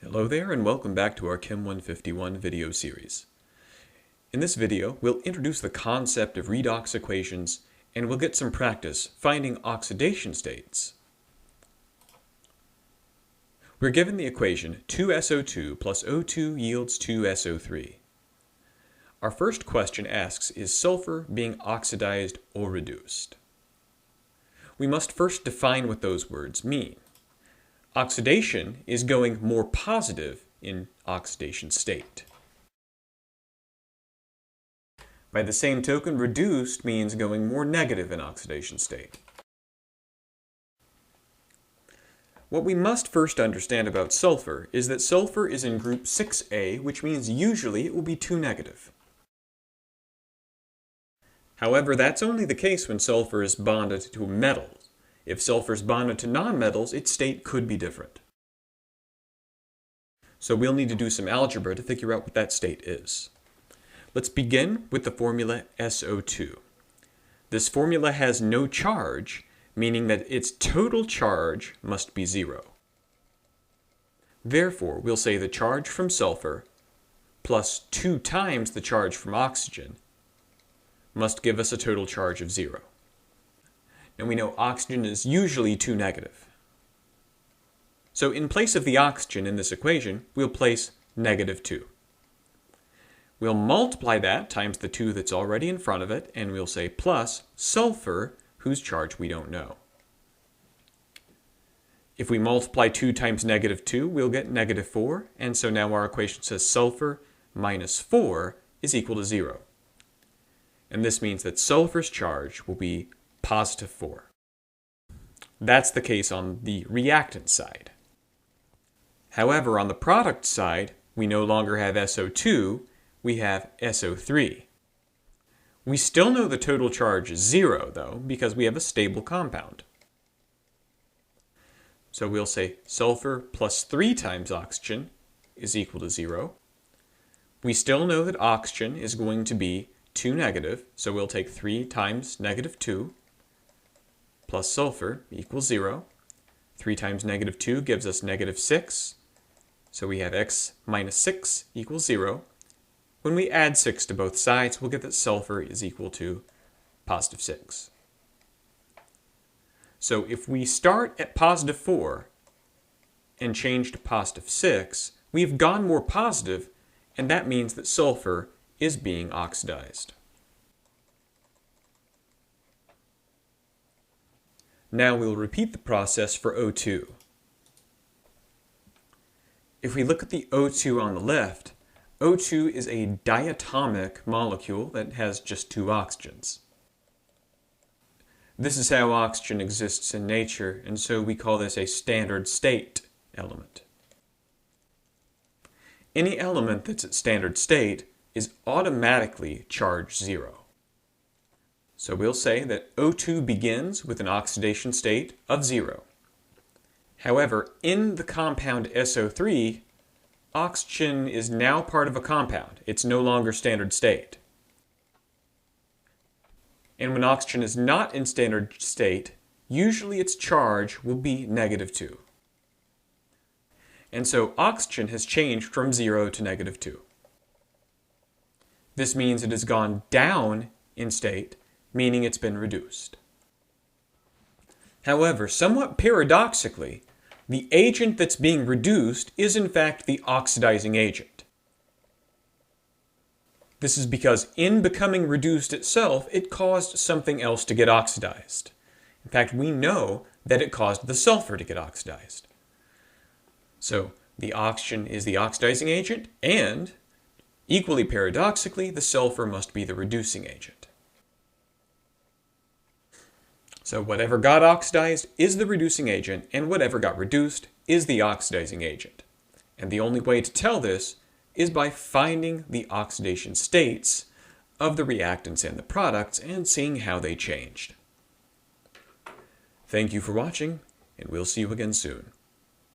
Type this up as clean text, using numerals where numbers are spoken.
Hello there and welcome back to our Chem 151 video series. In this video, we'll introduce the concept of redox equations and we'll get some practice finding oxidation states. We're given the equation 2SO2 plus O2 yields 2SO3. Our first question asks, is sulfur being oxidized or reduced? We must first define what those words mean. Oxidation is going more positive in oxidation state. By the same token, reduced means going more negative in oxidation state. What we must first understand about sulfur is that sulfur is in group 6A, which means usually it will be 2 negative. However, that's only the case when sulfur is bonded to a metal. If sulfur is bonded to nonmetals, its state could be different. So we'll need to do some algebra to figure out what that state is. Let's begin with the formula SO2. This formula has no charge, meaning that its total charge must be 0. Therefore, we'll say the charge from sulfur plus 2 times the charge from oxygen must give us a total charge of 0. And we know oxygen is usually 2 negative. So in place of the oxygen in this equation, we'll place negative 2. We'll multiply that times the 2 that's already in front of it, and we'll say plus sulfur, whose charge we don't know. If we multiply 2 times negative 2, we'll get negative 4, and so now our equation says sulfur minus 4 is equal to 0. And this means that sulfur's charge will be positive 4. That's the case on the reactant side. However, on the product side, we no longer have SO2, we have SO3. We still know the total charge is 0, though, because we have a stable compound. So we'll say sulfur plus 3 times oxygen is equal to 0. We still know that oxygen is going to be 2 negative, so we'll take 3 times negative 2 plus sulfur equals 0. 3 times negative 2 gives us negative 6. So we have x minus 6 equals 0. When we add 6 to both sides, we'll get that sulfur is equal to positive 6. So if we start at positive 4 and change to positive 6, we've gone more positive, and that means that sulfur is being oxidized. Now we'll repeat the process for O2. If we look at the O2 on the left, O2 is a diatomic molecule that has just 2 oxygens. This is how oxygen exists in nature, and so we call this a standard state element. Any element that's at standard state is automatically charged 0. So we'll say that O2 begins with an oxidation state of 0. However, in the compound SO3, oxygen is now part of a compound. It's no longer standard state. And when oxygen is not in standard state, usually its charge will be negative 2. And so oxygen has changed from 0 to negative 2. This means it has gone down in state, meaning it's been reduced. However, somewhat paradoxically, the agent that's being reduced is in fact the oxidizing agent. This is because in becoming reduced itself, it caused something else to get oxidized. In fact, we know that it caused the sulfur to get oxidized. So the oxygen is the oxidizing agent, and equally paradoxically, the sulfur must be the reducing agent. So whatever got oxidized is the reducing agent, and whatever got reduced is the oxidizing agent. And the only way to tell this is by finding the oxidation states of the reactants and the products and seeing how they changed. Thank you for watching, and we'll see you again soon.